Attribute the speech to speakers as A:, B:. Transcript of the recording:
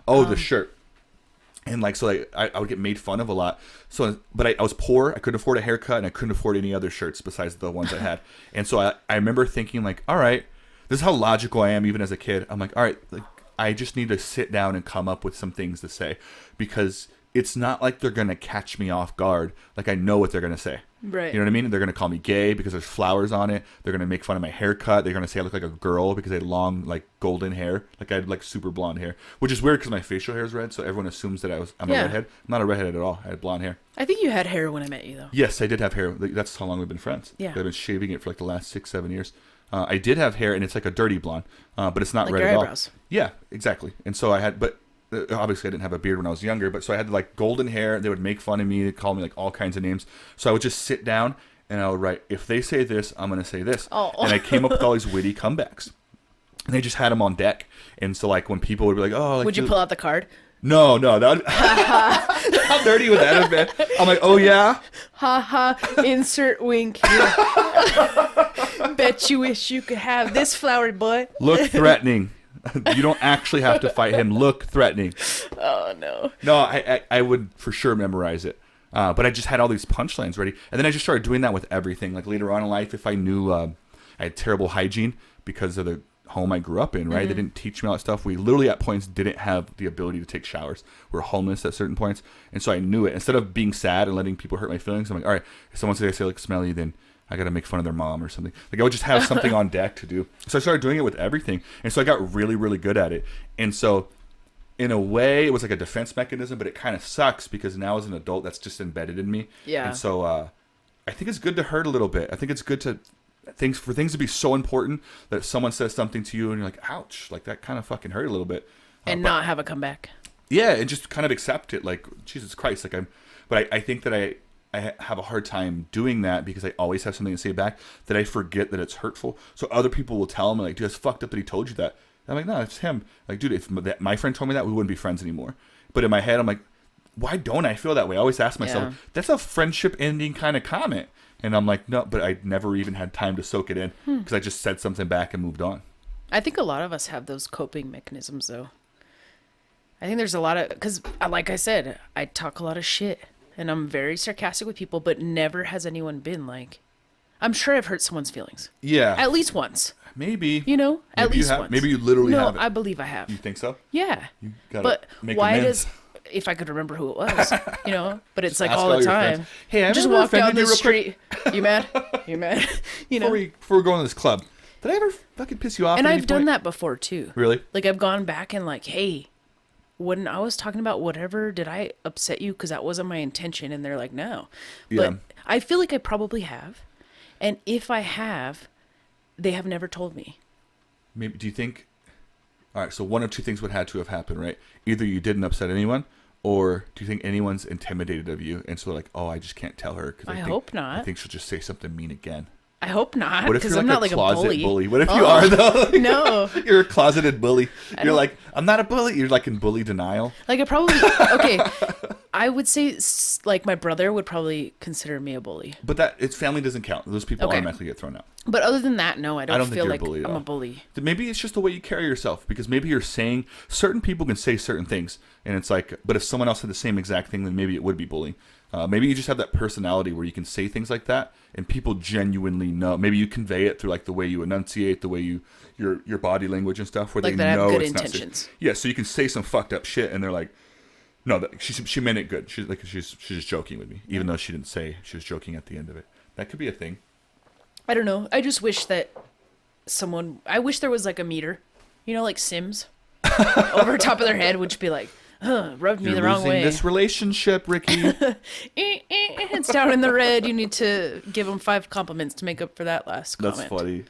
A: Oh, the shirt. And like, so like, I would get made fun of a lot. So, but I was poor. I couldn't afford a haircut, and I couldn't afford any other shirts besides the ones I had. And so I remember thinking like, all right, this is how logical I am even as a kid. I'm like, all right, like, I just need to sit down and come up with some things to say, because it's not like they're going to catch me off guard. Like, I know what they're going to say.
B: Right.
A: You know what I mean? They're going to call me gay because there's flowers on it. They're going to make fun of my haircut. They're going to say I look like a girl because I had long, like, golden hair. Like, I had, like, super blonde hair. Which is weird because my facial hair is red, so everyone assumes that I'm a redhead. I'm not a redhead at all. I had blonde hair.
B: I think you had hair when I met you, though.
A: Yes, I did have hair. That's how long we've been friends.
B: Yeah.
A: I've been shaving it for, like, the last 6-7 years. I did have hair, and it's like a dirty blonde, but it's not
B: like
A: red
B: your
A: at all.
B: eyebrows.
A: Yeah, exactly. And so I had, but obviously I didn't have a beard when I was younger, but so I had like golden hair. They would make fun of me. They'd call me like all kinds of names. So I would just sit down and I would write, if they say this, I'm going to say this.
B: Oh.
A: And I came up with all these witty comebacks. And they just had them on deck. And so like when people would be like, oh, like,
B: would you pull out the card?
A: No, that how dirty would that have been? I'm like, oh yeah?
B: Ha ha, insert wink here. Bet you wish you could have this flower, boy.
A: Look threatening. You don't actually have to fight him. Look threatening.
B: Oh, no.
A: No, I would for sure memorize it. But I just had all these punchlines ready. And then I just started doing that with everything. Like later on in life, if I knew I had terrible hygiene because of the home I grew up in, right? They didn't teach me all that stuff. We literally at points didn't have the ability to take showers. We were homeless at certain points. And so I knew it. Instead of being sad and letting people hurt my feelings, I'm like, all right, if someone says I say look smelly, then I got to make fun of their mom or something. Like I would just have something on deck to do. So I started doing it with everything. And so I got really, really good at it. And so in a way, it was like a defense mechanism, but it kind of sucks because now as an adult, that's just embedded in me.
B: Yeah.
A: And so I think it's good to hurt a little bit. I think it's good to for things to be so important that someone says something to you and you're like, ouch, like that kind of fucking hurt a little bit.
B: And not have a comeback.
A: Yeah, and just kind of accept it. Like, Jesus Christ. Like I think that I have a hard time doing that because I always have something to say back that I forget that it's hurtful. So other people will tell me like, dude, it's fucked up that he told you that. I'm like, no, it's him. Like, dude, if my friend told me that, we wouldn't be friends anymore. But in my head, I'm like, why don't I feel that way? I always ask myself, that's a friendship ending kind of comment. And I'm like, no, but I never even had time to soak it in because I just said something back and moved on.
B: I think a lot of us have those coping mechanisms, though. I think there's a lot of, because like I said, I talk a lot of shit and I'm very sarcastic with people, but never has anyone been like, I'm sure I've hurt someone's feelings.
A: Yeah.
B: At least once.
A: Maybe.
B: You know, at least once.
A: Maybe you literally have it.
B: No, I believe I have.
A: You think so?
B: Yeah.
A: You gotta
B: but
A: make
B: why
A: amends.
B: if I could remember who it was, you know, but it's like
A: Ask
B: all the
A: your
B: time.
A: friends. Hey, I
B: just
A: remember
B: walk down
A: offended
B: the
A: you real quick.
B: street. You mad? You mad? You know.
A: Before we go to this club, did I ever fucking piss you off?
B: And
A: at any
B: I've done
A: point?
B: that before too.
A: Really?
B: Like I've gone back and like, hey, when I was talking about whatever, did I upset you? Because that wasn't my intention. And they're like, no.
A: Yeah.
B: But I feel like I probably have. And if I have, they have never told me.
A: Maybe. Do you think? All right. So one of two things would have to have happened, right? Either you didn't upset anyone, or do you think anyone's intimidated of you, and so they're like, oh, I just can't tell her because
B: I hope not.
A: I think she'll just say something mean again.
B: I hope not.
A: What if you're
B: I'm
A: like
B: not
A: a
B: like
A: closet
B: a bully.
A: What if you are though? Like,
B: No.
A: You're a closeted bully. You're
B: don't-
A: like, I'm not a bully. You're like in bully denial.
B: Like I probably, okay, I would say like my brother would probably consider me a bully.
A: But that it's family doesn't count. Those people
B: Okay.
A: automatically get thrown out.
B: But other than that, no, I don't
A: think
B: feel
A: you're
B: like
A: a bully at
B: I'm
A: all.
B: a bully.
A: Maybe it's just the way you carry yourself, because maybe you're saying certain people can say certain things, and it's like, but if someone else had the same exact thing, then maybe it would be bullying. Maybe you just have that personality where you can say things like that, and people genuinely know. Maybe you convey it through like the way you enunciate, the way your body language and stuff, where
B: Like
A: they
B: that I have
A: know
B: good
A: it's not
B: intentions.
A: safe. Yeah, so you can say some fucked up shit, and they're like, no, she meant it good. She's just joking with me, even though she didn't say she was joking at the end of it. That could be a thing.
B: I don't know. I just wish that I wish there was like a meter, you know, like Sims over top of their head, which be like, rubbed me
A: You're
B: the wrong
A: losing
B: way.
A: this relationship, Ricky.
B: It's down in the red. You need to give them 5 compliments to make up for that last comment.
A: That's funny.